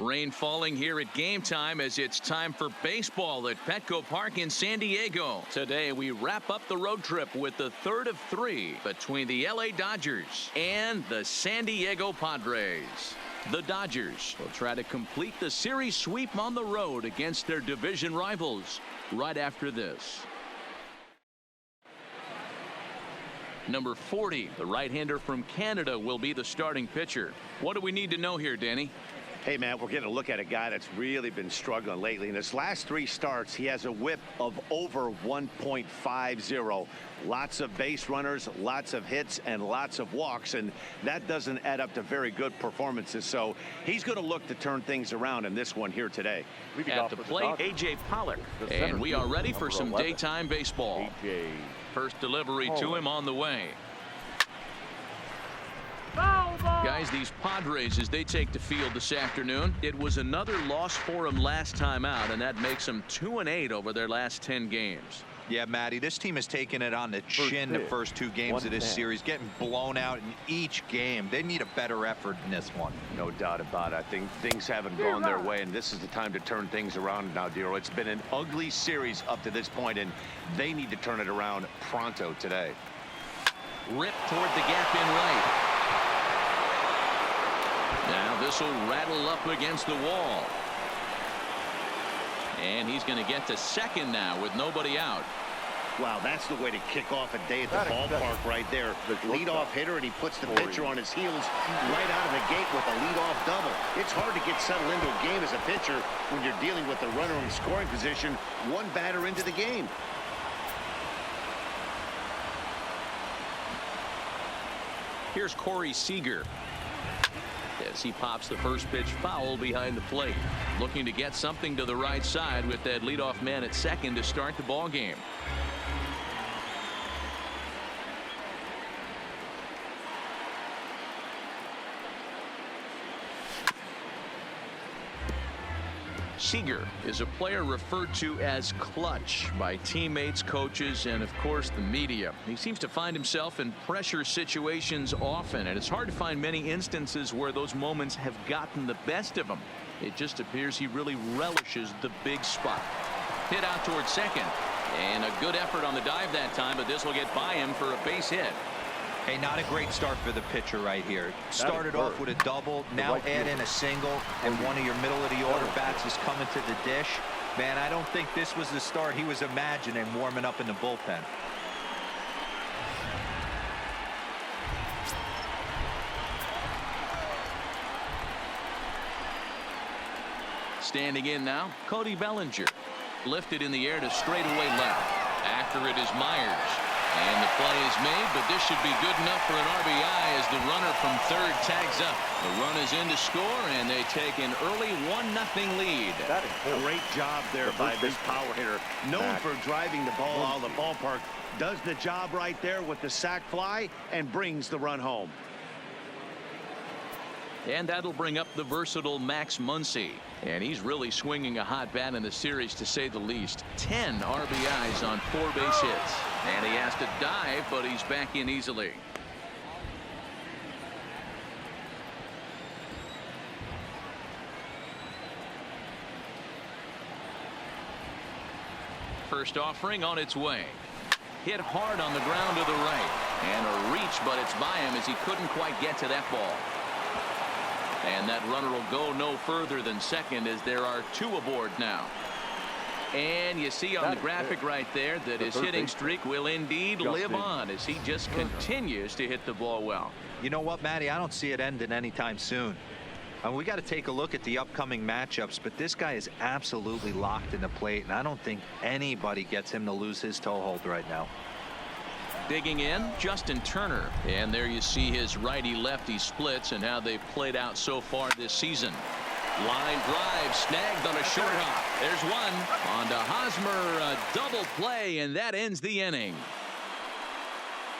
Rain falling here at game time as it's time for baseball at Petco Park in San Diego. Today we wrap up the road trip with the third of 3 between the LA Dodgers and the San Diego Padres. The Dodgers will try to complete the series sweep on the road against their division rivals right after this. Number 40, the right-hander from Canada, will be the starting pitcher. What do we need to know here, Danny? Hey, man, we're getting a look at a guy that's really been struggling lately. In his last 3 starts, he has a whip of over 1.50. Lots of base runners, lots of hits, and lots of walks, and that doesn't add up to very good performances. So he's going to look to turn things around in this one here today. At the plate, A.J. Pollock, and we are ready for some daytime baseball. First delivery to him on the way. Guys, these Padres, as they take the field this afternoon, it was another loss for them last time out, and that makes them 2-8 over their last 10 games. Yeah, Matty, this team has taken it on the chin the first 2 games of this series, getting blown out in each game. They need a better effort in this one. No doubt about it. I think things haven't gone their way, and this is the time to turn things around now, Dero. It's been an ugly series up to this point, and they need to turn it around pronto today. Ripped toward the gap in right. Now this will rattle up against the wall. And he's going to get to second now with nobody out. Wow, that's the way to kick off a day at the ballpark right there. Leadoff hitter, and he puts the pitcher on his heels right out of the gate with a leadoff double. It's hard to get settled into a game as a pitcher when you're dealing with the runner in scoring position 1 batter into the game. Here's Corey Seager as he pops the first pitch foul behind the plate, looking to get something to the right side with that leadoff man at second to start the ball game. Seager is a player referred to as clutch by teammates, coaches, and of course the media. He seems to find himself in pressure situations often, and it's hard to find many instances where those moments have gotten the best of him. It just appears he really relishes the big spot. Hit out towards second, and a good effort on the dive that time, but this will get by him for a base hit. Hey, not a great start for the pitcher right here. Started off with a double, now add in a single, and one of your middle-of-the-order bats is coming to the dish. Man, I don't think this was the start he was imagining warming up in the bullpen. Standing in now, Cody Bellinger. Lifted in the air to straightaway left. After it is Myers. And the play is made, but this should be good enough for an RBI as the runner from third tags up. The run is in to score, and they take an early 1-0 lead. Great job there by this power hitter. Known for driving the ball out of the ballpark. Does the job right there with the sac fly and brings the run home. And that'll bring up the versatile Max Muncy. And he's really swinging a hot bat in the series, to say the least. 10 RBIs on 4 base hits. And he has to dive, but he's back in easily. First offering on its way. Hit hard on the ground to the right. And a reach, but it's by him as he couldn't quite get to that ball. And that runner will go no further than second as there are 2 aboard now. And you see on the graphic right there that his hitting streak will indeed live on as he just continues to hit the ball well. You know what, Matty? I don't see it ending anytime soon. We got to take a look at the upcoming matchups, but this guy is absolutely locked in the plate, and I don't think anybody gets him to lose his toehold right now. Digging in, Justin Turner. And there you see his righty-lefty splits and how they've played out so far this season. Line drive snagged on a short hop. There's one. On to Hosmer, a double play, and that ends the inning.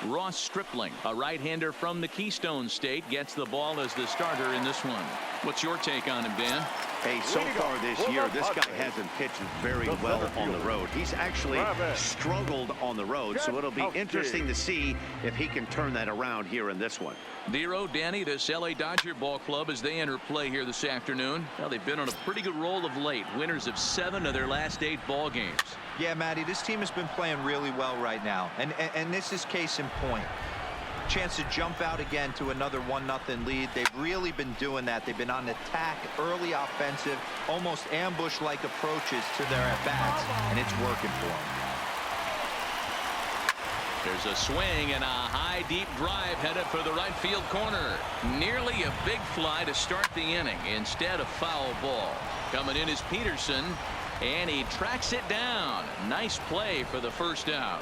Ross Stripling, a right-hander from the Keystone State, gets the ball as the starter in this one. What's your take on him, Dan? Hey, so far this year, this guy hasn't pitched very well on the road. He's actually struggled on the road, so it'll be interesting to see if he can turn that around here in this one. Dero, Danny, this LA Dodger ball club as they enter play here this afternoon. Well, they've been on a pretty good roll of late. Winners of 7 of their last 8 ball games. Yeah, Matty, this team has been playing really well right now. And this is case in point. Chance to jump out again to another 1-0 lead. They've really been doing that. They've been on attack, early offensive, almost ambush-like approaches to their at-bats, and it's working for them. There's a swing and a high deep drive headed for the right field corner. Nearly a big fly to start the inning. Instead, a foul ball. Coming in is Peterson, and he tracks it down. Nice play for the first out.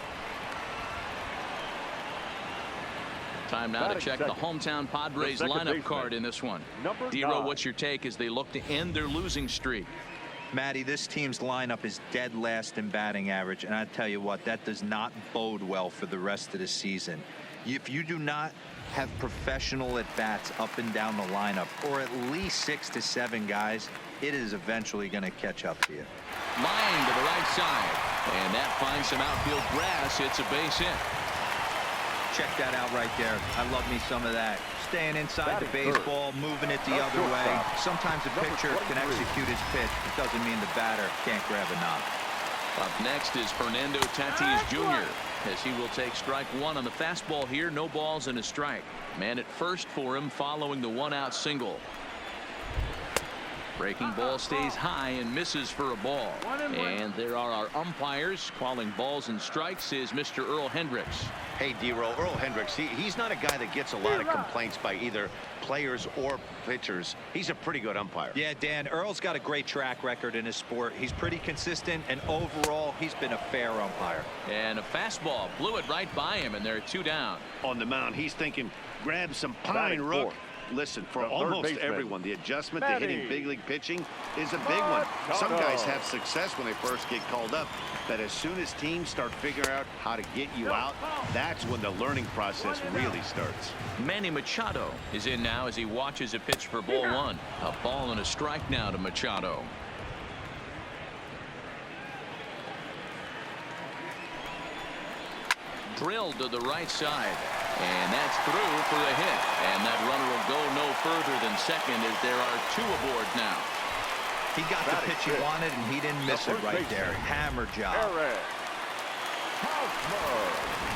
Time now to check the hometown Padres lineup card in this one. Dero, what's your take as they look to end their losing streak? Matty, this team's lineup is dead last in batting average, and I tell you what, that does not bode well for the rest of the season. If you do not have professional at-bats up and down the lineup, or at least 6 to 7 guys, it is eventually going to catch up to you. Line to the right side, and that finds some outfield grass. It's a base hit. Check that out right there. I love me some of that. Staying inside the baseball, moving it the other way. Sometimes a pitcher can execute his pitch. It doesn't mean the batter can't grab a knob. Up next is Fernando Tatis Jr. as he will take strike 1 on the fastball here. No balls and a strike. Man at first for him following the 1-out single. Breaking ball stays high and misses for a ball. And there are our umpires calling balls and strikes is Mr. Earl Hendricks. Hey, Dero, Earl Hendricks, he's not a guy that gets a lot of complaints by either players or pitchers. He's a pretty good umpire. Yeah, Dan, Earl's got a great track record in his sport. He's pretty consistent, and overall, he's been a fair umpire. And a fastball blew it right by him, and there are 2 down. On the mound, he's thinking, grab some pine rook. Listen, for almost everyone, the adjustment to hitting big league pitching is a big one. Some guys have success when they first get called up, but as soon as teams start figuring out how to get you out, that's when the learning process really starts. Manny Machado is in now as he watches a pitch for ball 1. A ball and a strike now to Machado. Drilled to the right side, and that's through for a hit, and that runner will go no further than second as there are 2 aboard now. He got the pitch he wanted, and he didn't miss it right there. Hammer job.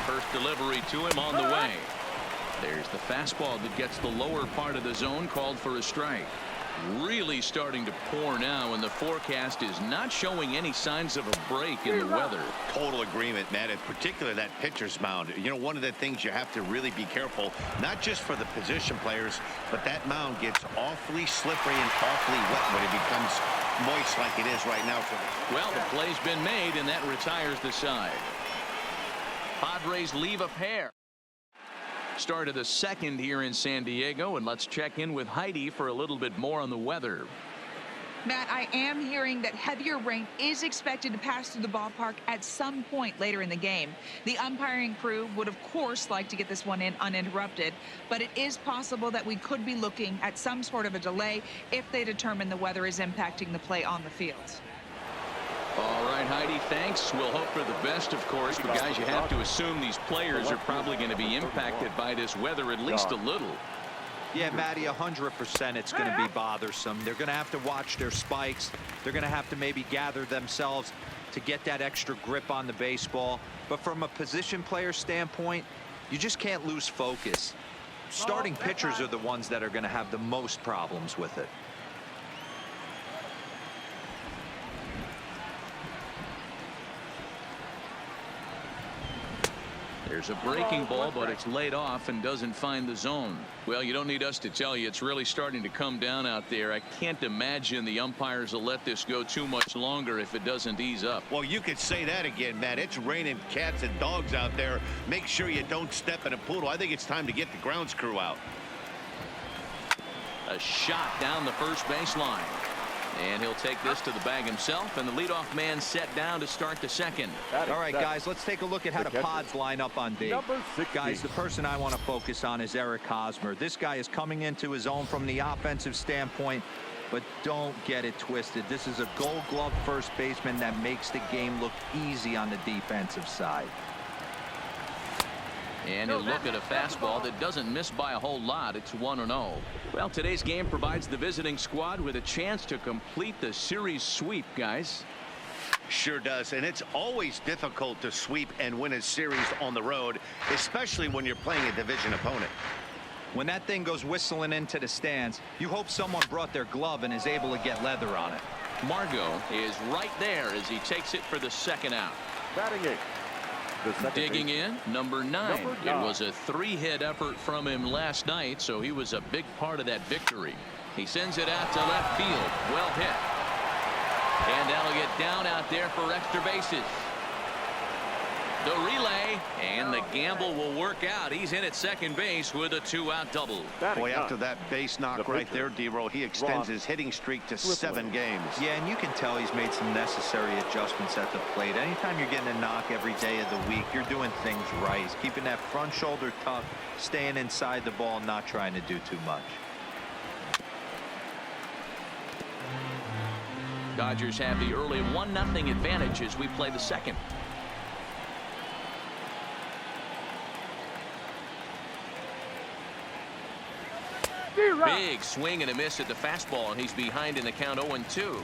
First delivery to him on the way. There's the fastball that gets the lower part of the zone, called for a strike. Really starting to pour now, and the forecast is not showing any signs of a break in the weather. Total agreement, Matt, in particular that pitcher's mound. You know, one of the things you have to really be careful, not just for the position players, but that mound gets awfully slippery and awfully wet when it becomes moist like it is right now. Well, the play's been made, and that retires the side. Padres leave a pair. Start of the second here in San Diego, and let's check in with Heidi for a little bit more on the weather. Matt, I am hearing that heavier rain is expected to pass through the ballpark at some point later in the game. The umpiring crew would, of course, like to get this one in uninterrupted, but it is possible that we could be looking at some sort of a delay if they determine the weather is impacting the play on the field. All right, Heidi, thanks. We'll hope for the best, of course, but guys, you have to assume these players are probably going to be impacted by this weather at least a little. Yeah, Matty, 100% it's going to be bothersome. They're going to have to watch their spikes. They're going to have to maybe gather themselves to get that extra grip on the baseball. But from a position player standpoint, you just can't lose focus. Starting pitchers are the ones that are going to have the most problems with it. There's a breaking ball, but it's laid off and doesn't find the zone. Well, you don't need us to tell you it's really starting to come down out there. I can't imagine the umpires will let this go too much longer if it doesn't ease up. Well, you could say that again, Matt. It's raining cats and dogs out there. Make sure you don't step in a poodle. I think it's time to get the grounds crew out. A shot down the first baseline. And he'll take this to the bag himself, and the leadoff man set down to start the second. All right, guys, let's take a look at how the Pods line up on D. Guys, the person I want to focus on is Eric Hosmer. This guy is coming into his own from the offensive standpoint. but don't get it twisted. This is a Gold Glove first baseman that makes the game look easy on the defensive side. And he'll look at a fastball that doesn't miss by a whole lot. It's 1-0. Well, today's game provides the visiting squad with a chance to complete the series sweep, guys. Sure does, and it's always difficult to sweep and win a series on the road, especially when you're playing a division opponent. When that thing goes whistling into the stands, you hope someone brought their glove and is able to get leather on it. Margot is right there as he takes it for the second out. Batting eighth. Digging in, number 9. It was a 3-hit effort from him last night, so he was a big part of that victory. He sends it out to left field. Well hit. And that'll get down out there for extra bases. The relay, and the gamble will work out. He's in at second base with a 2-out double. Boy, after that base knock right there, D-Row, he extends his hitting streak to 7 games. Yeah, and you can tell he's made some necessary adjustments at the plate. Anytime you're getting a knock every day of the week, you're doing things right. He's keeping that front shoulder tucked, staying inside the ball, not trying to do too much. Dodgers have the early 1-0 advantage as we play the second. Big swing and a miss at the fastball, and he's behind in the count 0-2.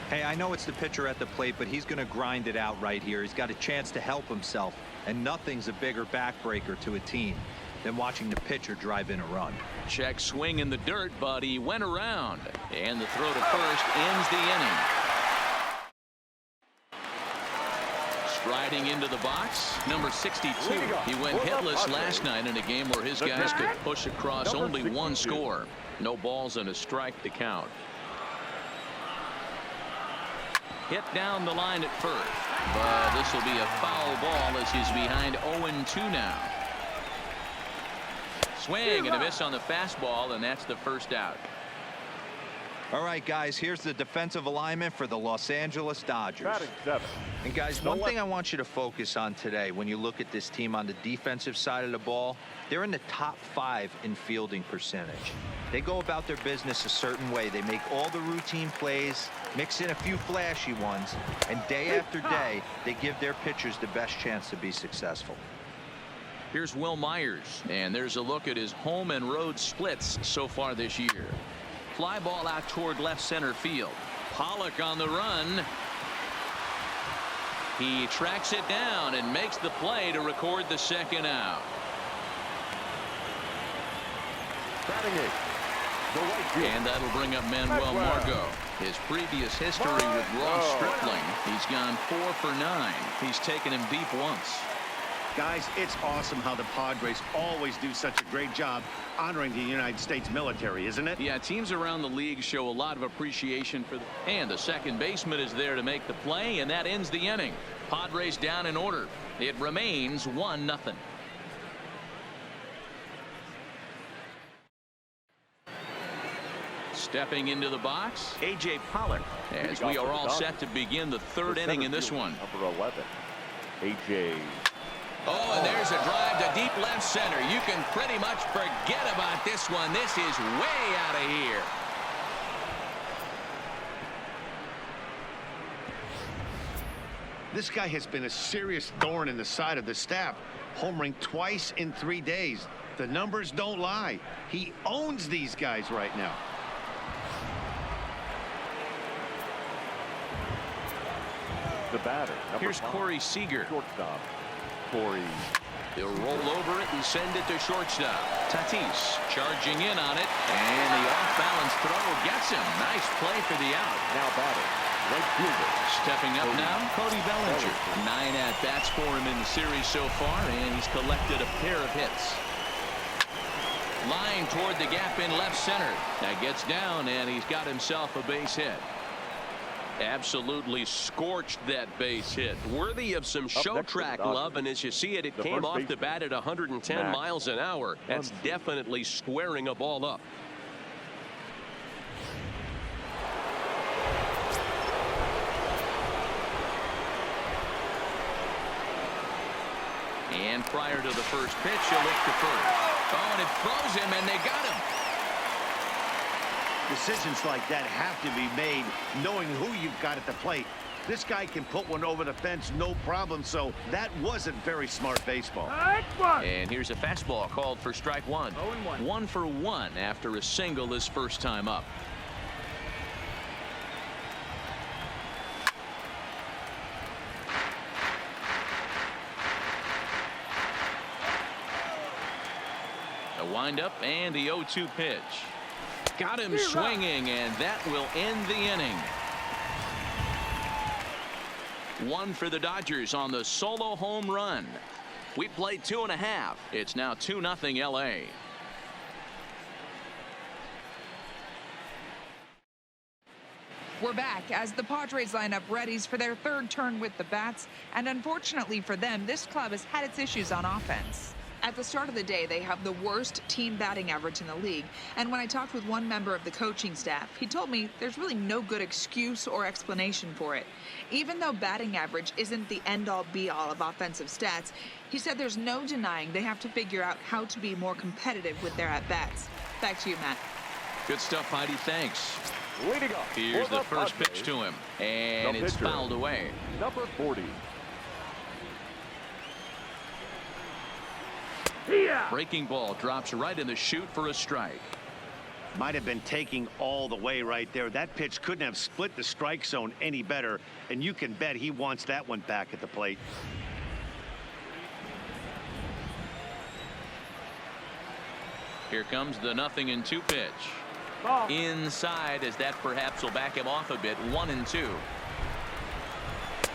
Hey, I know it's the pitcher at the plate, but he's going to grind it out right here. He's got a chance to help himself, and nothing's a bigger backbreaker to a team than watching the pitcher drive in a run. Check swing in the dirt, but he went around, and the throw to first ends the inning. Striding into the box, number 62. He went hitless last night in a game where his guys could push across only one score. No balls and a strike to count. Hit down the line at first, but this will be a foul ball as he's behind 0-2 now. Swing and a miss on the fastball, and that's the first out. All right, guys, here's the defensive alignment for the Los Angeles Dodgers. Batting 7. And guys, one thing I want you to focus on today when you look at this team on the defensive side of the ball, they're in the top 5 in fielding percentage. They go about their business a certain way. They make all the routine plays, mix in a few flashy ones, and day after day, they give their pitchers the best chance to be successful. Here's Will Myers, and there's a look at his home and road splits so far this year. Fly ball out toward left center field. Pollock on the run. He tracks it down and makes the play to record the second out. Batting eighth. And that'll bring up Manuel Margot. His previous history with Ross Stripling, he's gone 4 for 9. He's taken him deep once. Guys, it's awesome how the Padres always do such a great job honoring the United States military, isn't it? Yeah, teams around the league show a lot of appreciation for and the second baseman is there to make the play, and that ends the inning. Padres down in order. It remains 1-0. Stepping into the box, A.J. Pollock, as we are all set to begin the third inning in this one. Number 11, A.J. Oh, and there's a drive to deep left center. You can pretty much forget about this one. This is way out of here. This guy has been a serious thorn in the side of the staff, homering twice in 3 days. The numbers don't lie. He owns these guys right now. The batter. Here's Corey Seager. Shortstop. Corey. They'll roll over it and send it to shortstop. Tatis charging in on it, and the off-balance throw gets him. Nice play for the out. Now batting. Right fielder. Stepping up now, Cody Bellinger. 9 at-bats for him in the series so far, and he's collected a pair of hits. Line toward the gap in left center. That gets down, and he's got himself a base hit. Absolutely scorched that base hit. Worthy of some show track love, and as you see it, it came off the bat at 110 miles an hour. That's definitely squaring a ball up. And prior to the first pitch, he'll look to first. Oh, and it throws him, and they got him. Decisions like that have to be made knowing who you've got at the plate. This guy can put one over the fence, no problem, so that wasn't very smart baseball. And here's a fastball called for strike one. 1 for 1 after a single his first time up. A windup and the 0-2 pitch. Got him swinging, and that will end the inning. 1 for the Dodgers on the solo home run. We played 2.5. It's now 2-0 LA. We're back as the Padres line up readies for their third turn with the bats, and unfortunately for them, this club has had its issues on offense. At the start of the day, they have the worst team batting average in the league, and when I talked with one member of the coaching staff, he told me there's really no good excuse or explanation for it. Even though batting average isn't the end-all be-all of offensive stats, he said there's no denying they have to figure out how to be more competitive with their at-bats. Back to you, Matt. Good stuff, Heidi. Thanks. Leading off. Here's the first pitch to him, and it's fouled away. Number 40. Breaking ball drops right in the chute for a strike. Might have been taking all the way right there. That pitch couldn't have split the strike zone any better, and you can bet he wants that one back at the plate. Here comes the 0-2 pitch. Inside, as that perhaps will back him off a bit. 1-2.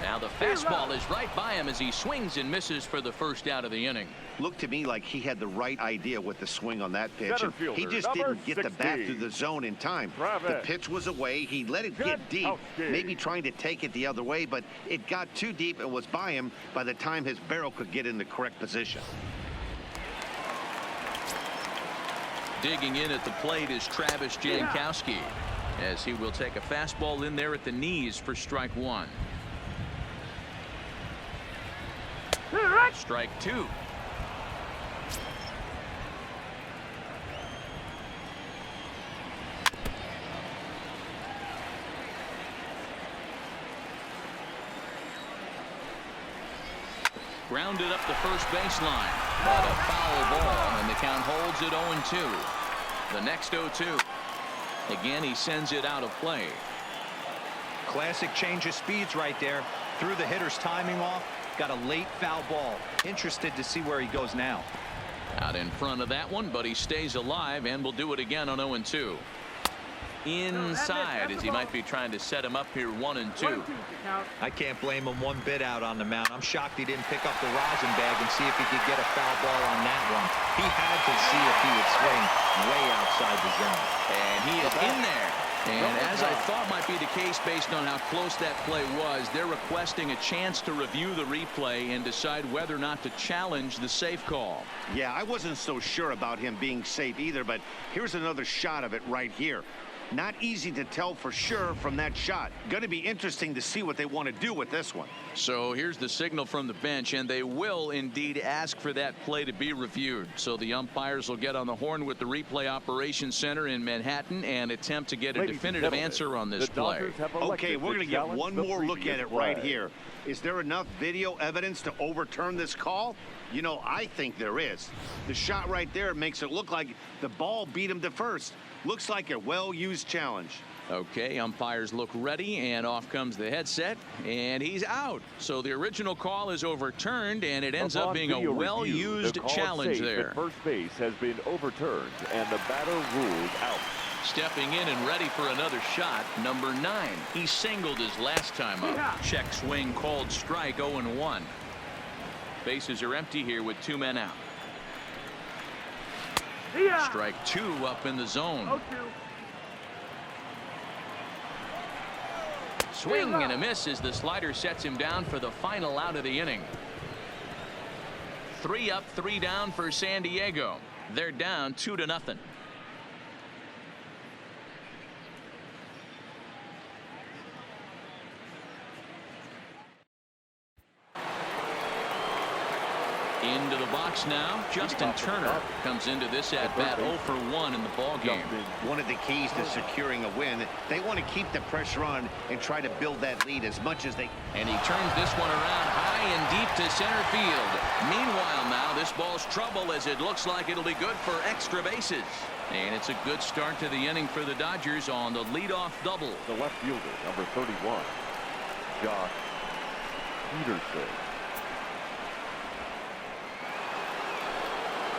Now the fastball is right by him as he swings and misses for the first out of the inning. Looked to me like he had the right idea with the swing on that pitch. He just didn't get the bat through the zone in time. The pitch was away. He let it get deep, maybe trying to take it the other way, but it got too deep and was by him by the time his barrel could get in the correct position. Digging in at the plate is Travis Jankowski, as he will take a fastball in there at the knees for strike 1. Strike 2. Grounded up the first baseline, but a foul ball, and the count holds it 0-2. The next 0-2. Again, he sends it out of play. Classic change of speeds right there. Threw the hitter's timing off. Got a late foul ball. Interested to see where he goes now. Out in front of that one, but he stays alive and will do it again on 0-2. Inside, as he might be trying to set him up here 1-2. I can't blame him one bit out on the mound. I'm shocked he didn't pick up the rosin bag and see if he could get a foul ball on that one. He had to see if he would swing way outside the zone. And he is in there. And as I thought might be the case based on how close that play was, they're requesting a chance to review the replay and decide whether or not to challenge the safe call. Yeah, I wasn't so sure about him being safe either, but here's another shot of it right here. Not easy to tell for sure from that shot. Going to be interesting to see what they want to do with this one. So here's the signal from the bench, and they will indeed ask for that play to be reviewed. So the umpires will get on the horn with the replay operations center in Manhattan and attempt to get a definitive answer on this play. Okay, we're going to get one more look at it right here. Is there enough video evidence to overturn this call? You know, I think there is. The shot right there makes it look like the ball beat him to first. Looks like a well-used challenge. Okay, umpires look ready, and off comes the headset, and he's out. So the original call is overturned, and it ends up being a well-used challenge there. First base has been overturned, and the batter ruled out. Stepping in and ready for another shot, number 9. He singled his last time up. Check swing called strike, 0-1. Bases are empty here with 2 men out. Strike 2 up in the zone. Swing and a miss as the slider sets him down for the final out of the inning. 3 up, 3 down for San Diego. They're down 2-0. Into the box now. Justin Turner comes into this at bat 0 for 1 in the ball game. One of the keys to securing a win, they want to keep the pressure on and try to build that lead as much as they. And he turns this one around high and deep to center field. Meanwhile, now this ball's trouble as it looks like it'll be good for extra bases. And it's a good start to the inning for the Dodgers on the leadoff double. The left fielder, number 31, Josh Peterson.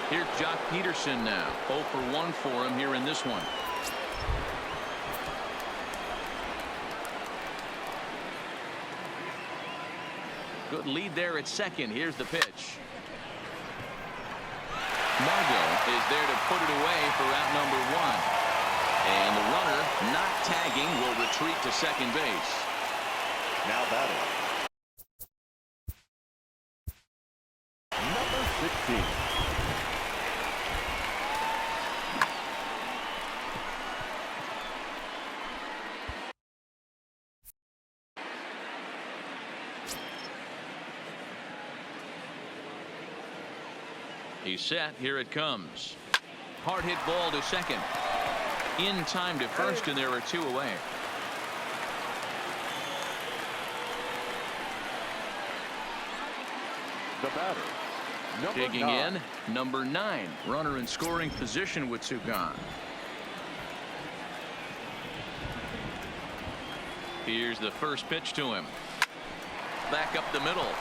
Here's Jock Peterson now. 0 for 1 for him here in this one. Good lead there at second. Here's the pitch. Margot is there to put it away for out number 1. And the runner, not tagging, will retreat to second base. Now batting, Number 16. He's set. Here it comes. Hard hit ball to second. In time to first, and there are 2 away. The batter, number Digging 9. in, number 9. Runner in scoring position with 2 gone. Here's the first pitch to him. Back up the middle.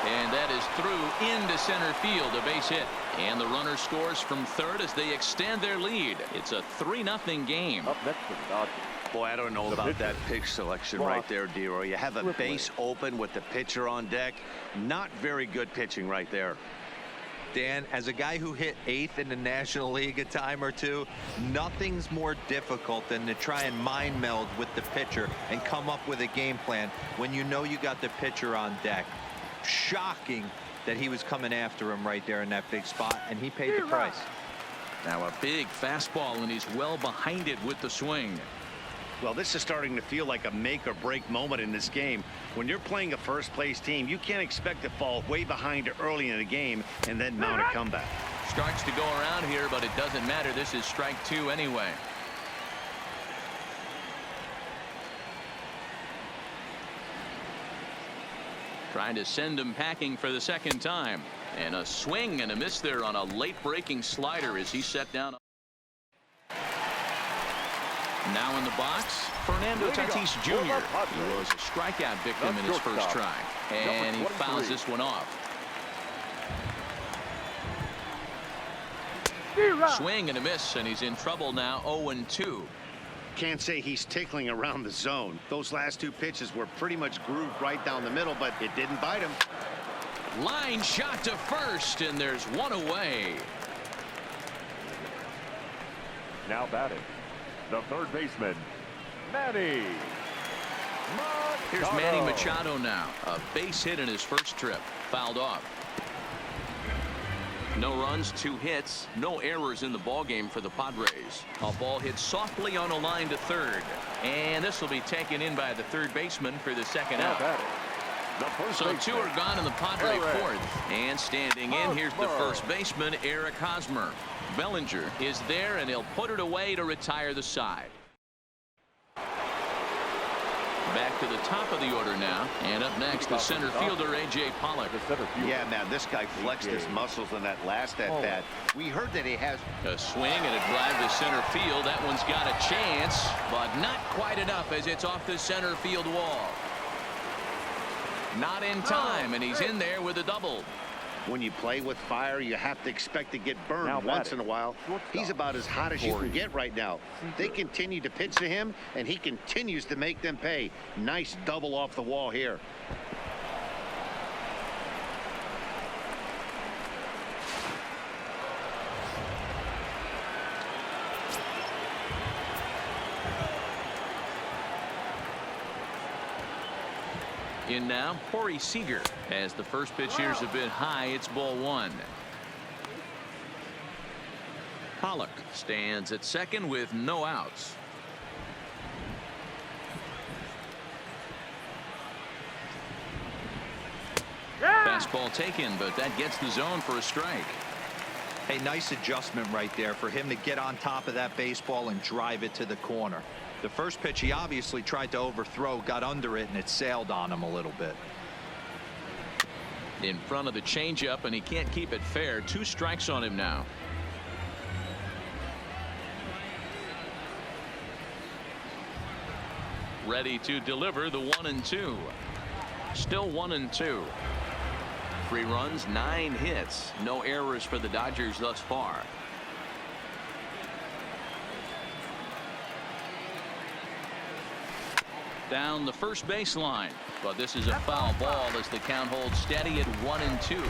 And that is through into center field, a base hit. And the runner scores from third as they extend their lead. It's a 3-0 game. Up next for the Dodgers. boy, I don't know about that pitch selection right there, Dero. You have a base open with the pitcher on deck. Not very good pitching right there. Dan, as a guy who hit 8th in the National League a time or two, nothing's more difficult than to try and mind meld with the pitcher and come up with a game plan when you know you got the pitcher on deck. Shocking that he was coming after him right there in that big spot, and he paid the price. Now a big fastball, and he's well behind it with the swing. Well, this is starting to feel like a make or break moment in this game. When you're playing a first place team, you can't expect to fall way behind early in the game and then mount a comeback. Starts to go around here, but it doesn't matter. This is strike 2 anyway. Trying to send him packing for the second time. And a swing and a miss there on a late breaking slider as he set down. Now in the box, Fernando Tatis Jr. He was a strikeout victim in his first try. And he fouls this one off. Swing and a miss, and he's in trouble now. 0-2. Can't say he's tickling around the zone. Those last 2 pitches were pretty much grooved right down the middle, but it didn't bite him. Line shot to first, and there's one away. Now batting, the third baseman, Manny Machado. Here's Manny Machado now. A base hit in his first trip. Fouled off. No runs, 2 hits, no errors in the ballgame for the Padres. A ball hit softly on a line to third. And this will be taken in by the third baseman for the second out. So 2 are gone in the Padre fourth. And standing in, here's the first baseman, Eric Hosmer. Bellinger is there, and he'll put it away to retire the side. Back to the top of the order now, and up next the center fielder A.J. Pollock. Yeah, man, this guy flexed his muscles in that last at bat. We heard that he has A swing and a drive to center field. That one's got a chance, but not quite enough as it's off the center field wall. Not in time, and he's in there with a double. When you play with fire, you have to expect to get burned once in a while. He's about as hot as you can get right now. They continue to pitch to him, and he continues to make them pay. Nice double off the wall here. In now, Corey Seager. As the first pitch here's a bit high, it's ball 1. Pollock stands at second with no outs. Fastball Fastball taken, but that gets the zone for a strike. A nice adjustment right there for him to get on top of that baseball and drive it to the corner. The first pitch he obviously tried to overthrow, got under it, and it sailed on him a little bit. In front of the changeup, and he can't keep it fair. 2 strikes on him now. Ready to deliver the 1-2. Still 1-2. 3 runs, 9 hits. No errors for the Dodgers thus far. Down the first baseline, but this is a foul ball as the count holds steady at 1-2.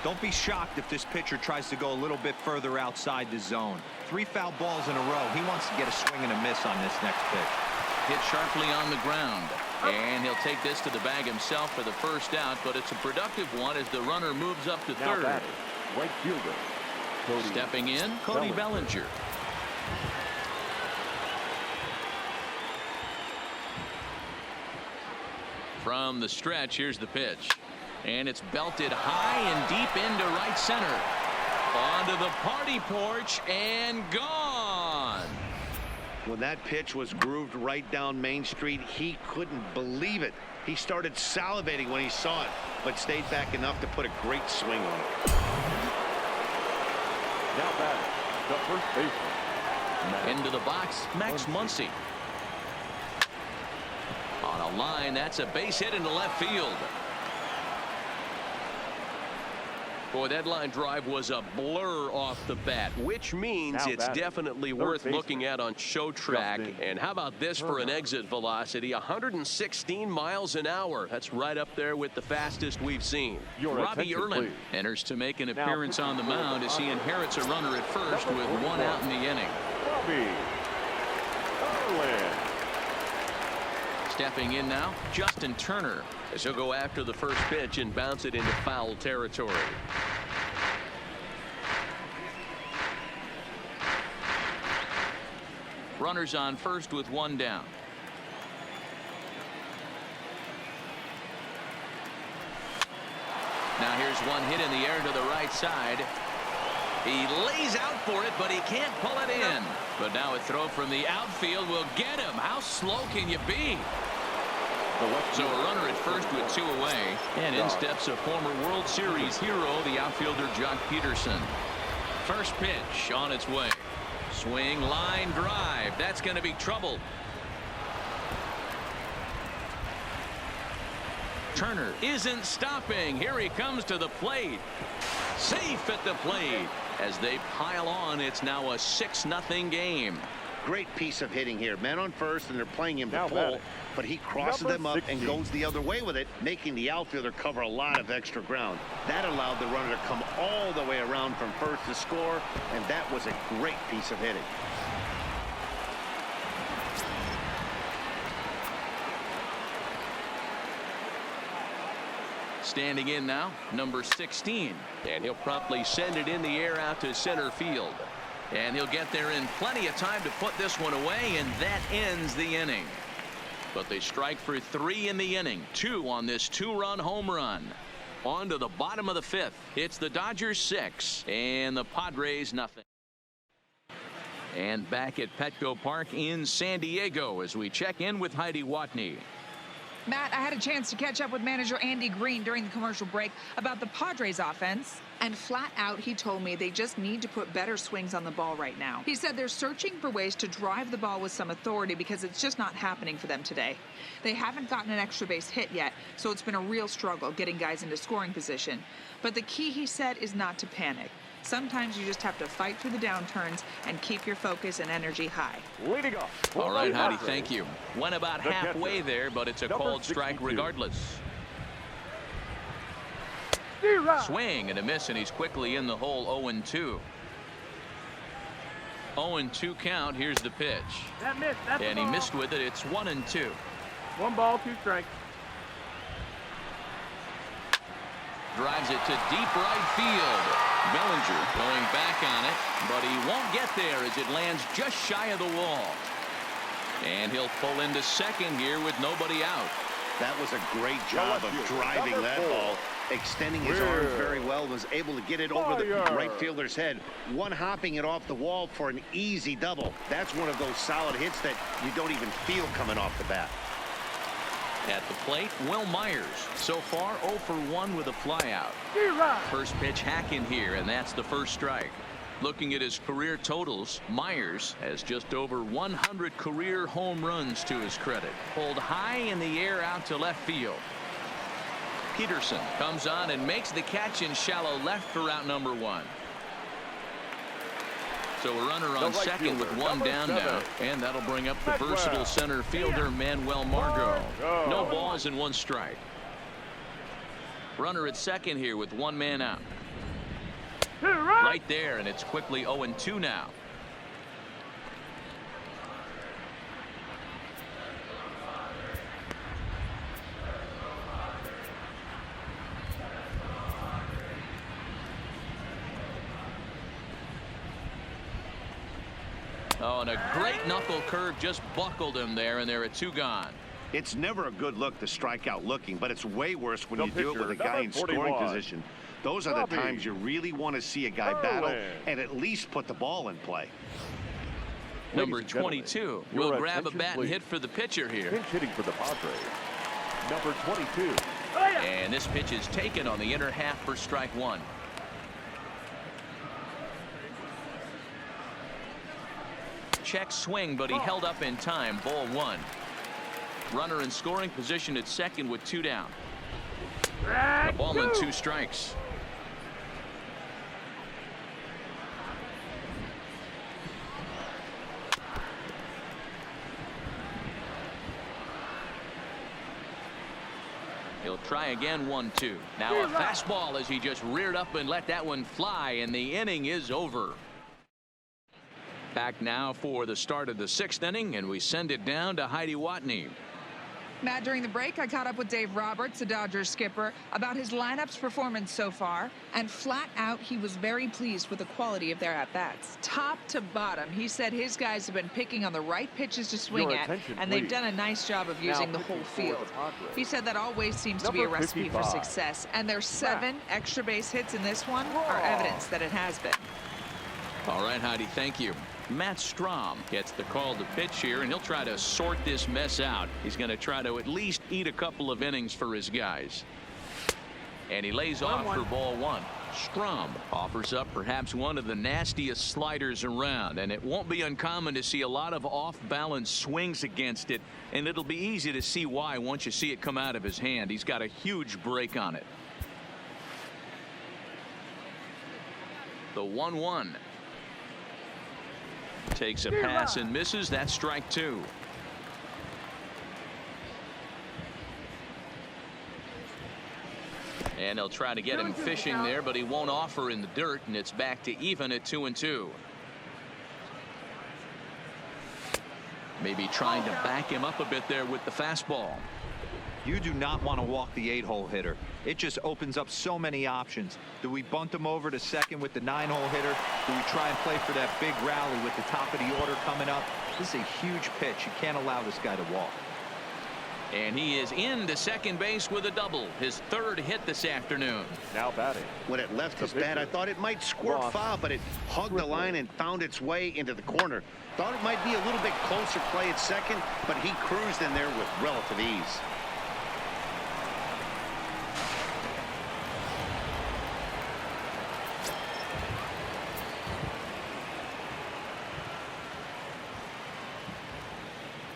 Don't be shocked if this pitcher tries to go a little bit further outside the zone. 3 foul balls in a row. He wants to get a swing and a miss on this next pitch. Hit sharply on the ground, and he'll take this to the bag himself for the first out, but it's a productive one as the runner moves up to third. Right fielder, Stepping in, Cody Bellinger. From the stretch, here's the pitch, and it's belted high and deep into right center. Onto the party porch and gone. When that pitch was grooved right down Main Street, he couldn't believe it. He started salivating when he saw it, but stayed back enough to put a great swing on it. Now batting, the first baseman. Into the box, Max Muncy. On a line, that's a base hit into left field. Boy, that line drive was a blur off the bat. Which means Now it's batting, definitely third worth baseman. looking at on show track. And how about this for an exit velocity? 116 miles an hour. That's right up there with the fastest we've seen. Your Robbie attention, Erlin please. enters to make an Now appearance on the mound as he inherits a runner at first with 1 out in the inning. Robbie Erlin. Stepping in now, Justin Turner, as he'll go after the first pitch and bounce it into foul territory. Runners on first with 1 down. Now here's one hit in the air to the right side. He lays out for it, but he can't pull it in. But now a throw from the outfield will get him. How slow can you be? So a runner at first with 2 away. And in steps a former World Series hero, the outfielder Jock Peterson. First pitch on its way. Swing, line drive. That's going to be trouble. Turner isn't stopping. Here he comes to the plate. Safe at the plate. As they pile on, it's now a 6-0 game. Great piece of hitting here. Men on first, and they're playing him to Now pull, batting, but he crosses number them up 16. and goes the other way with it, making the outfielder cover a lot of extra ground. That allowed the runner to come all the way around from first to score, and that was a great piece of hitting. Standing in now, number 16. And he'll promptly send it in the air out to center field. And he'll get there in plenty of time to put this one away, and that ends the inning. But they strike for 3 in the inning, 2 on this 2-run home run. On to the bottom of the 5th. It's the Dodgers 6 and the Padres nothing. And back at Petco Park in San Diego as we check in with Heidi Watney. Matt, I had a chance to catch up with manager Andy Green during the commercial break about the Padres offense. And flat out, he told me they just need to put better swings on the ball right now. He said they're searching for ways to drive the ball with some authority because it's just not happening for them today. They haven't gotten an extra base hit yet, so it's been a real struggle getting guys into scoring position. But the key, he said, is not to panic. Sometimes you just have to fight through the downturns and keep your focus and energy high. Leading off. All right, Heidi, thank you. Went about The halfway catcher, there, but it's a number called strike 62. regardless. Swing and a miss, and he's quickly in the hole. 0-2. 0-2 count. Here's the pitch. And he missed with it. It's 1-2. 1 ball, 2 strikes. Drives it to deep right field. Bellinger going back on it, but he won't get there as it lands just shy of the wall. And he'll pull into second here with nobody out. That was a great job of driving that ball. extending his arms very well, was able to get it over the right fielder's head, one-hopping it off the wall for an easy double. That's one of those solid hits that you don't even feel coming off the bat. At the plate, Will Myers. So far, 0 for 1 with a flyout. First pitch hack in here, and that's the first strike. Looking at his career totals, Myers has just over 100 career home runs to his credit. Pulled high in the air out to left field. Peterson comes on and makes the catch in shallow left for out number 1. So a runner on second with one down now, and that'll bring up the versatile center fielder Manuel Margot. No balls and 1 strike. Runner at second here with 1 man out. Right there, and it's quickly 0-2 now. Oh, and a great knuckle curve just buckled him there, and there are 2 gone. It's never a good look to strike out looking, but it's way worse when you do it with a guy in scoring position. Those are the times you really want to see a guy battle and at least put the ball in play. Number 22 will grab a bat and hit for the pitcher here. Pinch hitting for the Padres. Number 22. And this pitch is taken on the inner half for strike 1. Check swing, but he held up in time. Ball 1. Runner in scoring position at second with 2 down. A ball and 2 strikes. He'll try again. 1-2. Now a fastball as he just reared up and let that one fly, and the inning is over. Back now for the start of the 6th inning, and we send it down to Heidi Watney. Matt, during the break, I caught up with Dave Roberts, the Dodgers skipper, about his lineup's performance so far, and flat out, he was very pleased with the quality of their at-bats. Top to bottom, he said his guys have been picking on the right pitches to swing at, and they've done a nice job of using the whole field. He said that always seems to be a recipe for success, and their 7 extra base hits in this one are evidence that it has been. All right, Heidi, thank you. Matt Strom gets the call to pitch here, and he'll try to sort this mess out. He's going to try to at least eat a couple of innings for his guys. And he lays off for ball 1. Strom offers up perhaps one of the nastiest sliders around, and it won't be uncommon to see a lot of off-balance swings against it, and it'll be easy to see why once you see it come out of his hand. He's got a huge break on it. The 1-1. Takes a pass and misses. That's strike 2. And they'll try to get him fishing there, but he won't offer in the dirt, and it's back to even at 2-2. Maybe trying to back him up a bit there with the fastball. You do not want to walk the 8-hole hitter. It just opens up so many options. Do we bunt him over to second with the 9-hole hitter? Do we try and play for that big rally with the top of the order coming up? This is a huge pitch. You can't allow this guy to walk. And he is into second base with a double. His 3rd hit this afternoon. Now batting. When it left his bat, I thought it might squirt foul, but it hugged the line and found its way into the corner. Thought it might be a little bit closer play at second, but he cruised in there with relative ease.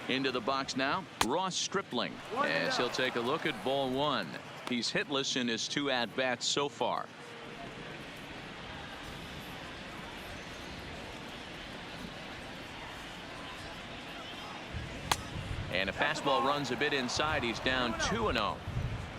Into the box now, Ross Stripling, as he'll take a look at ball 1. He's hitless in his 2 at-bats so far. And a fastball runs a bit inside. He's down 2-0.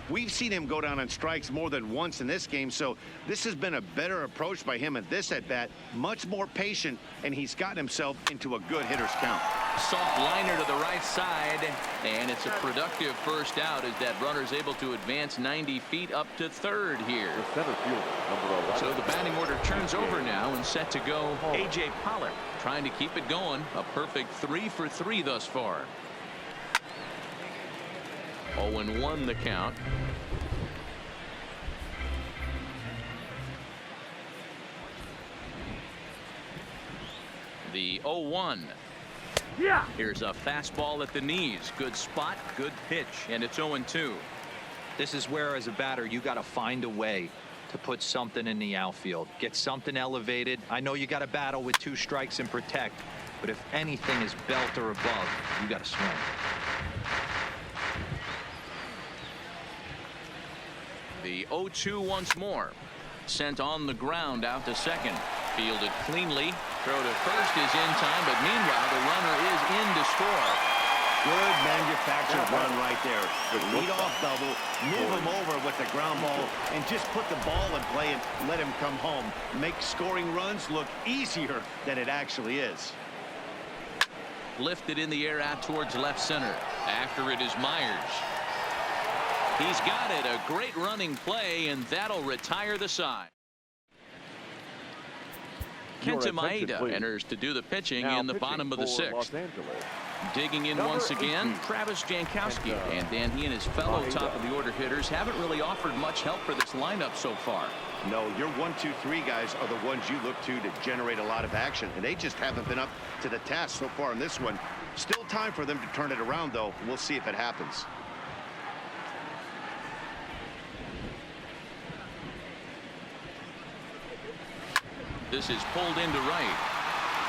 We've seen him go down on strikes more than once in this game, so this has been a better approach by him at this at-bat. Much more patient, and he's gotten himself into a good hitter's count. Soft liner to the right side, and it's a productive first out as that runner's able to advance 90 feet up to 3rd here. The center fielder, number 11. So the batting order turns over now, and set to go A.J. Pollock, trying to keep it going. A perfect 3 for 3 thus far. 0-1 the count. The 0-1. Yeah. Here's a fastball at the knees. Good spot, good pitch, and it's 0-2. This is where, as a batter, you got to find a way to put something in the outfield. Get something elevated. I know you got to battle with 2 strikes and protect, but if anything is belt or above, you got to swing. The 0-2 once more. Sent on the ground out to second. Fielded cleanly. Throw to first is in time, but meanwhile the runner is in to score. Good manufactured run right there. Lead-off double, move him over with the ground ball, and just put the ball in play and let him come home. Make scoring runs look easier than it actually is. Lifted in the air out towards left center. After it is Myers. He's got it. A great running play, and that'll retire the side. Kenta Maeda enters to do the pitching in the bottom of the 6th. Digging in once again, Travis Jankowski. And Dan, he and his fellow top of the order hitters haven't really offered much help for this lineup so far. No, your 1, 2, 3 guys are the ones you look to generate a lot of action, and they just haven't been up to the task so far in this one. Still time for them to turn it around, though. We'll see if it happens. This is pulled into right,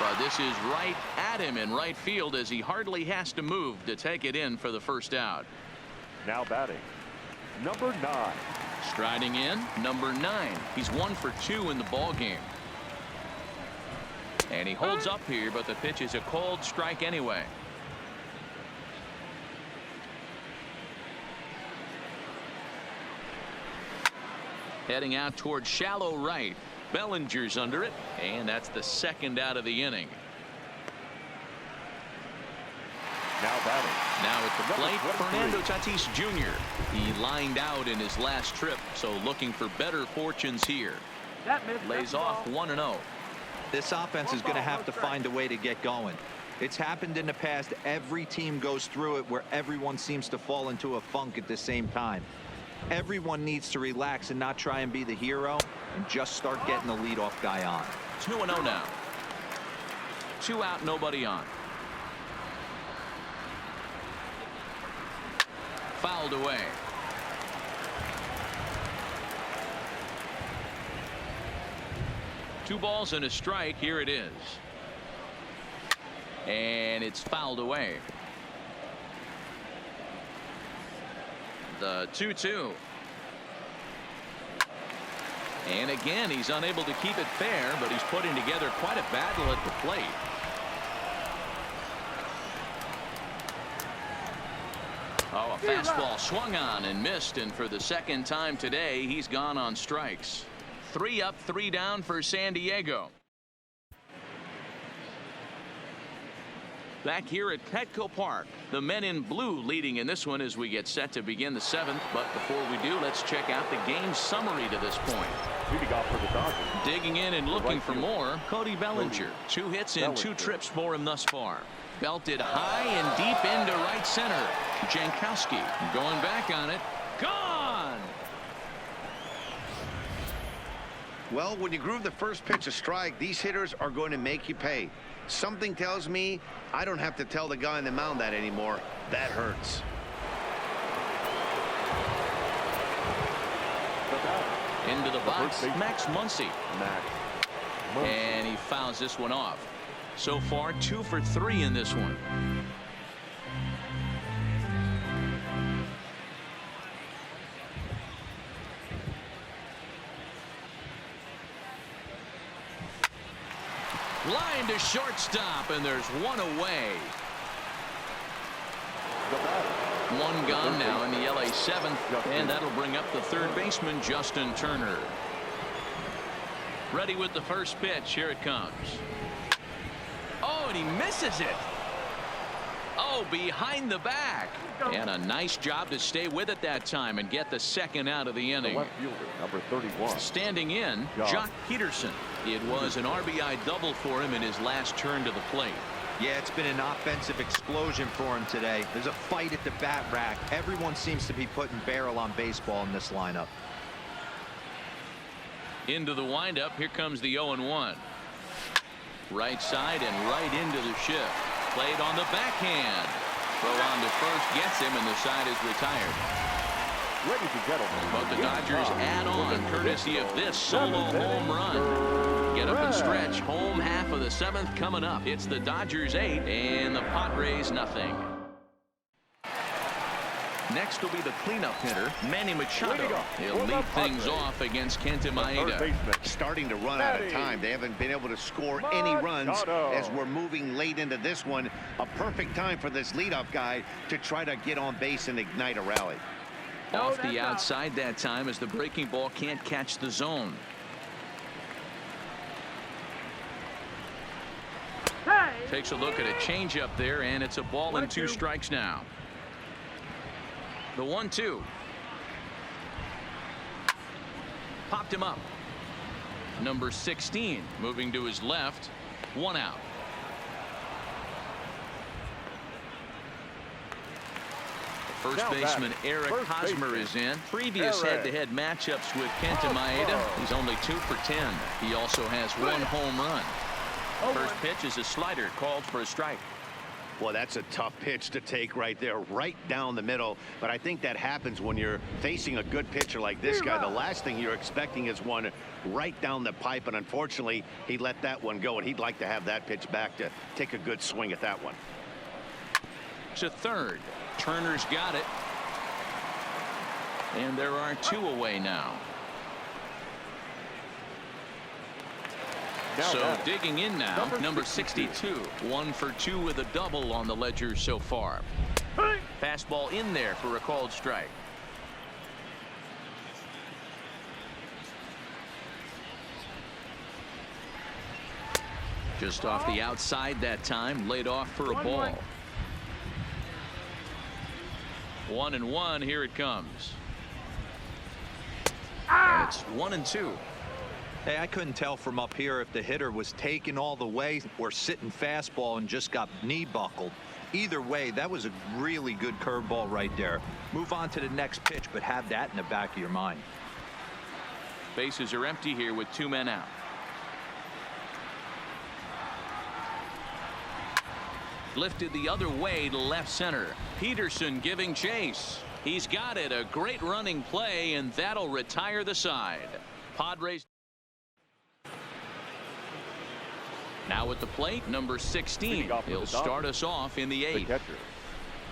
but this is right at him in right field as he hardly has to move to take it in for the first out. Now batting, number 9. Striding in, number 9. He's 1 for 2 in the ball game. And he holds up here, but the pitch is a cold strike anyway. Heading out towards shallow right. Bellinger's under it, and that's the 2nd out of the inning. Now batting. Now at the plate, Fernando Tatis Jr. He lined out in his last trip, so looking for better fortunes here. Lays off 1-0. This offense is going to have to find a way to get going. It's happened in the past. Every team goes through it where everyone seems to fall into a funk at the same time. Everyone needs to relax and not try and be the hero and just start getting the leadoff guy on. 2-0 now. 2 out, nobody on. Fouled away. Two balls and a strike. Here it is. And it's fouled away. The 2-2. And again, he's unable to keep it fair, but he's putting together quite a battle at the plate. Oh, a fastball swung on and missed, and for the 2nd time today, he's gone on strikes. 3 up, 3 down for San Diego. Back here at Petco Park, the men in blue leading in this one as we get set to begin the 7th. But before we do, let's check out the game summary to this point. Leading off for the Dodgers. Digging in and looking for more, Cody Bellinger. 2 hits and 2 trips for him thus far. Belted high and deep into right center. Jankowski going back on it. Gone! Well, when you groove the first pitch a strike, these hitters are going to make you pay. Something tells me I don't have to tell the guy on the mound that anymore. That hurts. Into the box, Max Muncy. And he fouls this one off. So far, 2 for 3 in this one. Line to shortstop, and there's 1 away. 1 gone now in the LA 7th, and that'll bring up the 3rd baseman, Justin Turner. Ready with the first pitch. Here it comes. Oh, and he misses it. Oh, behind the back. And a nice job to stay with it that time and get the 2nd out of the inning. The left fielder, number 31. Standing in, Jock Peterson. It was an RBI double for him in his last turn to the plate. Yeah, it's been an offensive explosion for him today. There's a fight at the bat rack. Everyone seems to be putting barrel on baseball in this lineup. Into the windup. Here comes the 0-1. Right side and right into the shift. Played on the backhand. Throw on to first gets him, and the side is retired. Ladies and gentlemen, But the Dodgers add on courtesy of this solo home run. Get up and stretch. Home half of the 7th coming up. It's the Dodgers 8 and the Padres nothing. Next will be the cleanup hitter, Manny Machado. He'll lead things off against Kenta Maeda. Starting to run out of time. They haven't been able to score any runs as we're moving late into this one. A perfect time for this leadoff guy to try to get on base and ignite a rally. Off the outside that time as the breaking ball can't catch the zone. Takes a look at a changeup there, and it's a ball and 2 strikes now. The 1-2. Popped him up. Number 16 moving to his left. 1 out. First baseman Eric Hosmer is in. Previous head-to-head matchups with Kenta Maeda. He's only 2 for 10. He also has 1 home run. First pitch is a slider called for a strike. Well, that's a tough pitch to take right there, right down the middle. But I think that happens when you're facing a good pitcher like this guy. The last thing you're expecting is one right down the pipe. And unfortunately, he let that one go. And he'd like to have that pitch back to take a good swing at that one. To third. Turner's got it. And there are 2 away now. So digging in now, number 62. 1 for 2 with a double on the ledger so far. Fastball in there for a called strike. Just off the outside that time, laid off for a ball. 1-1. Here it comes. And it's 1-2. Hey, I couldn't tell from up here if the hitter was taking all the way or sitting fastball and just got knee buckled. Either way, that was a really good curveball right there. Move on to the next pitch, but have that in the back of your mind. Bases are empty here with 2 men out. Lifted the other way to left center. Peterson giving chase. He's got it. A great running play, and that'll retire the side. Padres. Now at the plate, number 16. He'll start us off in the 8th.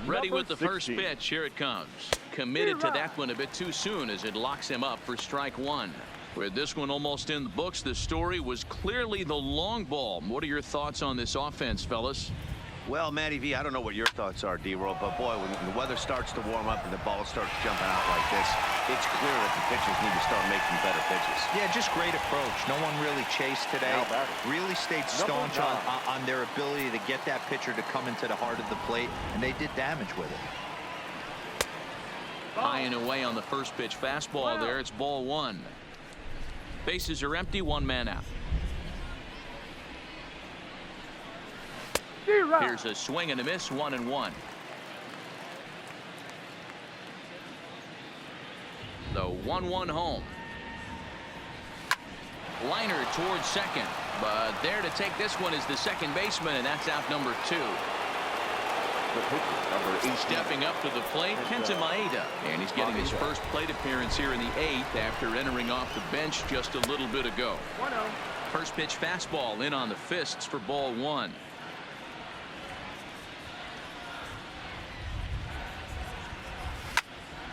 Ready with the first pitch. Here it comes. Committed to that one a bit too soon as it locks him up for strike 1. With this one almost in the books, the story was clearly the long ball. What are your thoughts on this offense, fellas? Well, Matty V, I don't know what your thoughts are, D-Roll, but boy, when the weather starts to warm up and the ball starts jumping out like this, it's clear that the pitchers need to start making better pitches. Yeah, just great approach. No one really chased today. Really stayed staunch on their ability to get that pitcher to come into the heart of the plate, and they did damage with it. High and away on the first pitch fastball there. It's ball 1. Bases are empty. 1 man out. Here's a swing and a miss. 1-1. The 1-1 home. Liner towards second, but there to take this one is the second baseman, and that's out number 2. Stepping up to the plate, Kenta Maeda, and he's getting his first plate appearance here in the 8th after entering off the bench just a little bit ago. First pitch fastball in on the fists for ball 1.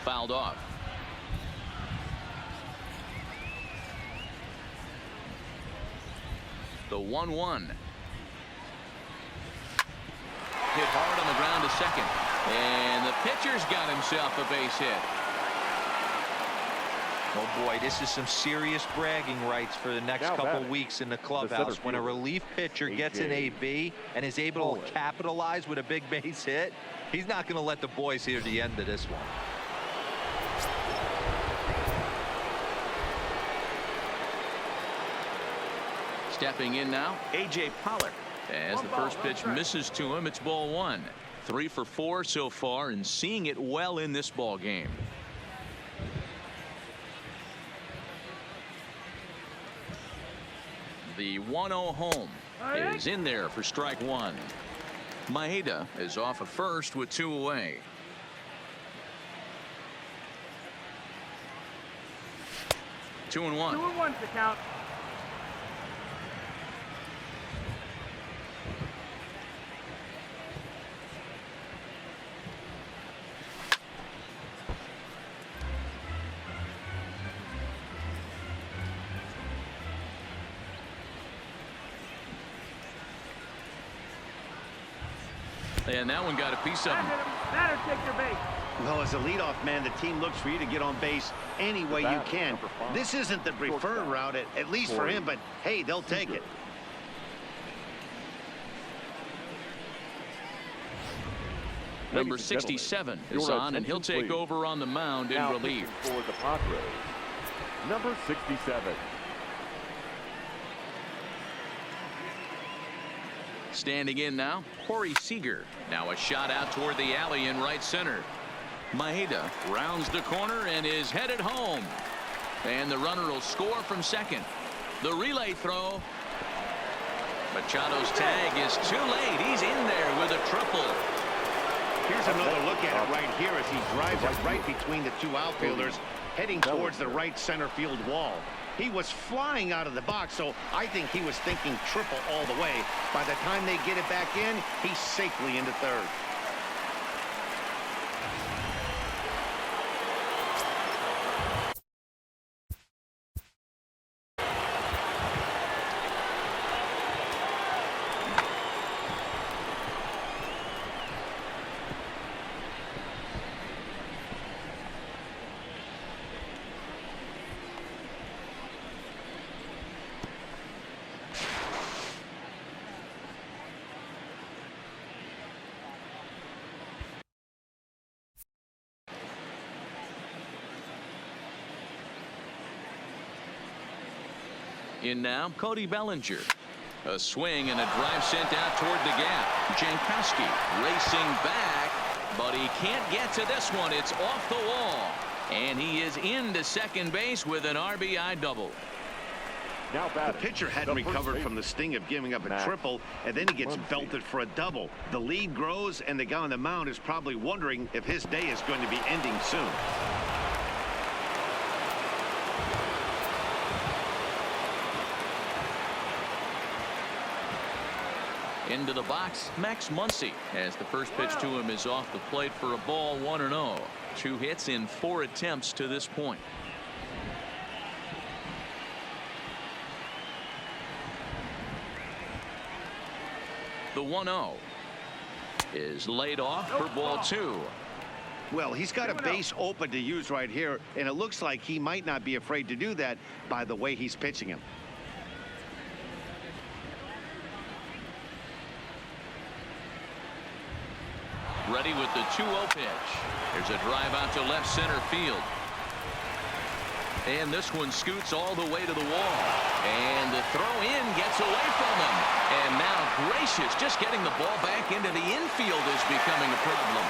Fouled off. The 1-1. Hit hard on the ground to second. And the pitcher's got himself a base hit. Oh boy, this is some serious bragging rights for the next couple weeks in the clubhouse. When a relief pitcher gets an AB and is able to capitalize with a big base hit, he's not going to let the boys hear the end of this one. Stepping in now, A.J. Pollock. As the first pitch misses to him, it's ball 1. 3 for 4 so far, and seeing it well in this ball game. The 1-0 home is in there for strike one. Maeda is off at first with 2 away. Two and one. 2-1 to count. And that one got a piece of him. Batter, take your base. Well, as a leadoff man, the team looks for you to get on base any way you can. This isn't the preferred route, at least for him, but hey, they'll take it. Number 67 is on, and he'll take over on the mound in relief. For the Padres, number 67. Standing in now, Corey Seager. Now a shot out toward the alley in right center. Maeda rounds the corner and is headed home. And the runner will score from second. The relay throw. Machado's tag is too late. He's in there with a triple. Here's another look at it right here as he drives it right between the two outfielders, heading towards the right center field wall. He was flying out of the box, so I think he was thinking triple all the way. By the time they get it back in, he's safely into third. In now, Cody Bellinger. A swing and a drive sent out toward the gap. Jankowski racing back, but he can't get to this one. It's off the wall. And he is into second base with an RBI double. Now the pitcher hadn't recovered from the sting of giving up a triple, and then he gets belted for a double. The lead grows, and the guy on the mound is probably wondering if his day is going to be ending soon. Into the box, Max Muncy, as the first pitch to him is off the plate for a ball, 1-0. 2 hits in 4 attempts to this point. The 1-0 is laid off for ball 2. Well, he's got a base open to use right here, and it looks like he might not be afraid to do that by the way he's pitching him. Ready with the 2-0 pitch. There's a drive out to left center field. And this one scoots all the way to the wall. And the throw in gets away from him. And now gracious, just getting the ball back into the infield is becoming a problem.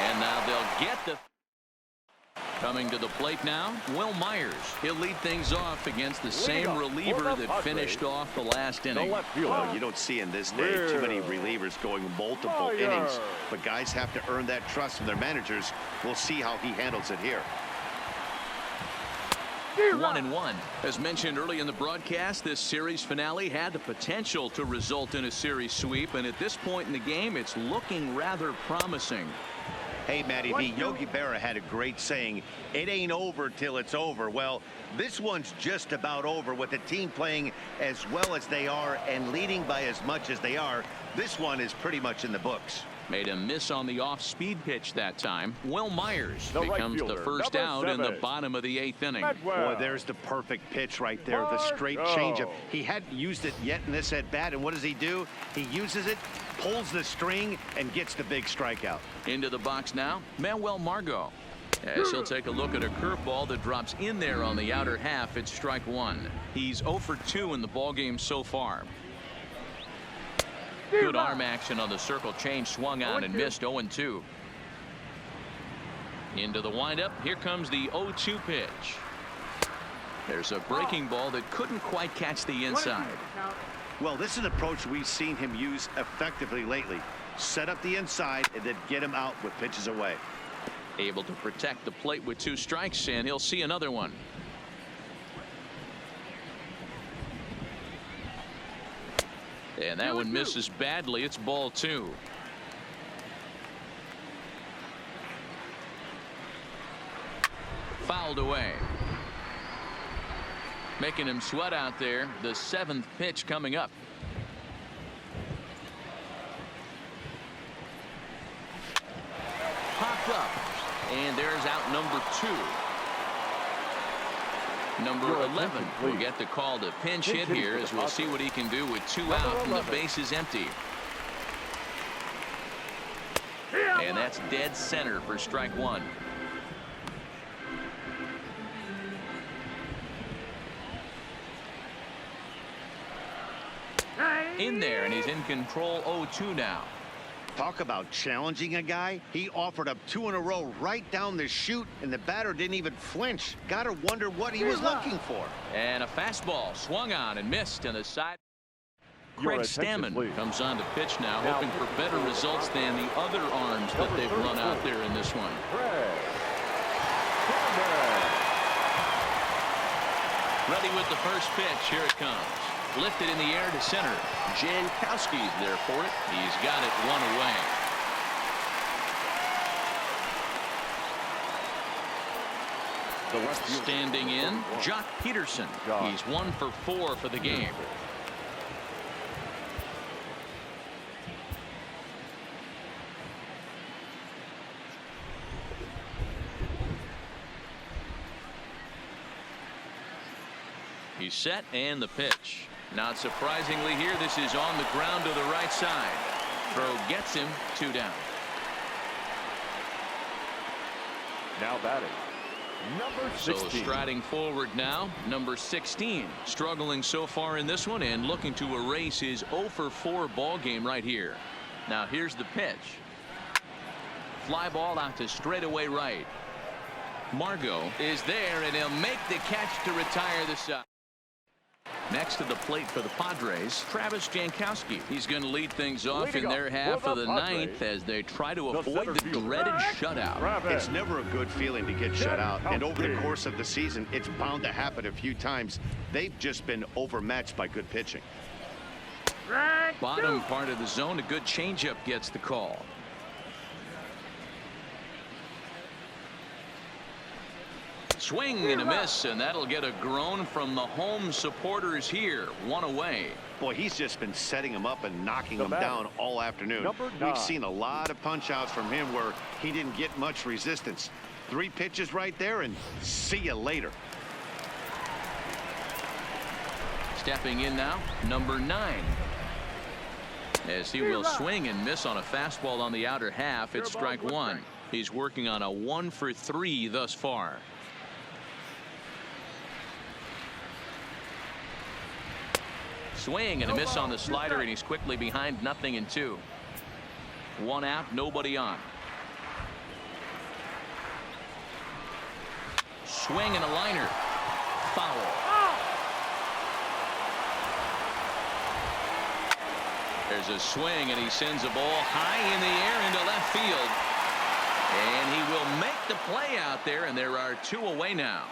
And now they'll get the... Coming to the plate now, Will Myers. He'll lead things off against the same reliever that finished off the last inning. Well, you don't see in this day too many relievers going multiple innings, but guys have to earn that trust from their managers. We'll see how he handles it here. 1-1. As mentioned early in the broadcast, this series finale had the potential to result in a series sweep, and at this point in the game, it's looking rather promising. Hey, Matty B, Yogi Berra had a great saying, it ain't over till it's over. Well, this one's just about over with the team playing as well as they are and leading by as much as they are. This one is pretty much in the books. Made a miss on the off-speed pitch that time. Will Myers becomes the first out in the bottom of the 8th inning. Boy, there's the perfect pitch right there. The straight changeup. He hadn't used it yet in this at-bat, and what does he do? He uses it, pulls the string, and gets the big strikeout. Into the box now, Manuel Margot. As he'll take a look at a curveball that drops in there on the outer half. It's strike one. He's 0 for 2 in the ballgame so far. Good arm action on the circle change, swung on and missed. 0-2. Into the windup. Here comes the 0-2 pitch. There's a breaking ball that couldn't quite catch the inside. Well, this is an approach we've seen him use effectively lately. Set up the inside and then get him out with pitches away. Able to protect the plate with 2 strikes, and he'll see another one. And that one misses badly. It's ball 2. Fouled away. Making him sweat out there. The 7th pitch coming up. Popped up. And there's out number 2. Number 11 will get the call to pinch hit here, as we'll see what he can do with 2 out and the base is empty. And that's dead center for strike 1. In there, and he's in control. 0-2 now. Talk about challenging a guy. He offered up 2 in a row right down the chute, and the batter didn't even flinch. Gotta wonder what he was looking for. And a fastball swung on and missed on the side. Craig Stammen comes on to pitch now, hoping for better results than the other arms that they've run out there in this one. Ready with the first pitch. Here it comes. Lifted in the air to center. Jankowski's there for it. He's got it 1 away. Standing in, Jock Peterson. He's 1 for 4 for the game. He's set, and the pitch. Not surprisingly here, this is on the ground to the right side. Throw gets him. 2 down. Now batting, number 16. So striding forward now, number 16. Struggling so far in this one and looking to erase his 0 for 4 ball game right here. Now here's the pitch. Fly ball out to straightaway right. Margot is there, and he'll make the catch to retire the side. Next to the plate for the Padres, Travis Jankowski. He's going to lead things off in their half of the 9th as they try to avoid the dreaded shutout. It's never a good feeling to get shut out, and over the course of the season, it's bound to happen a few times. They've just been overmatched by good pitching. Bottom part of the zone, a good changeup gets the call. Swing and a miss, and that'll get a groan from the home supporters here. 1 away. Boy, he's just been setting him up and knocking him down all afternoon. We've seen a lot of punch outs from him where he didn't get much resistance. 3 pitches right there, and see you later. Stepping in now, number 9. As he will swing and miss on a fastball on the outer half. It's strike 1. He's working on a 1 for 3 thus far. Swing and a miss on the slider, and he's quickly behind 0-2. 1 out, nobody on. Swing and a liner. Foul. There's a swing, and he sends a ball high in the air into left field. And he will make the play out there, and there are 2 away now.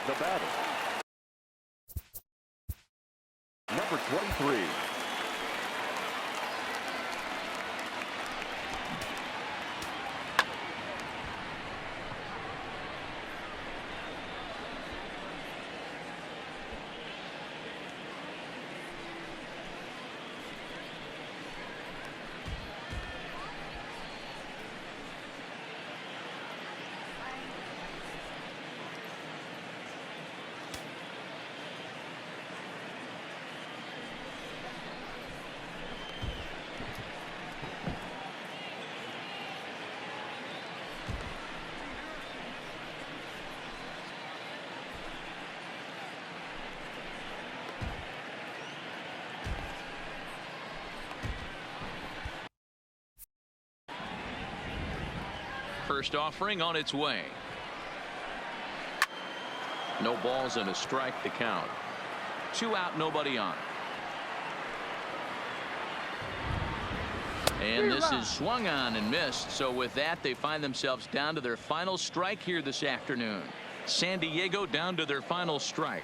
The batter, number 23. First offering on its way. No balls and a strike to count. 2 out, nobody on. And this is swung on and missed. So with that, they find themselves down to their final strike here this afternoon. San Diego down to their final strike.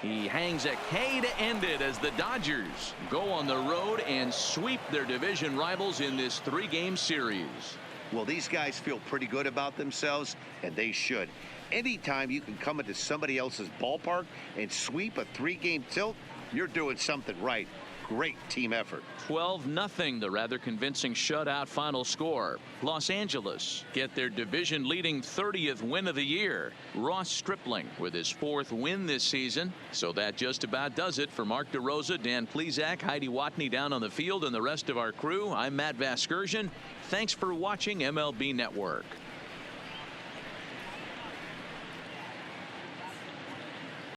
He hangs a K to end it as the Dodgers go on the road and sweep their division rivals in this 3-game series. Well, these guys feel pretty good about themselves, and they should. Anytime you can come into somebody else's ballpark and sweep a 3-game tilt, you're doing something right. Great team effort. 12-0, the rather convincing shutout final score. Los Angeles get their division leading 30th win of the year. Ross Stripling with his 4th win this season. So that just about does it for Mark DeRosa, Dan Plesac, Heidi Watney down on the field, and the rest of our crew. I'm Matt Vasgersian. Thanks for watching MLB Network.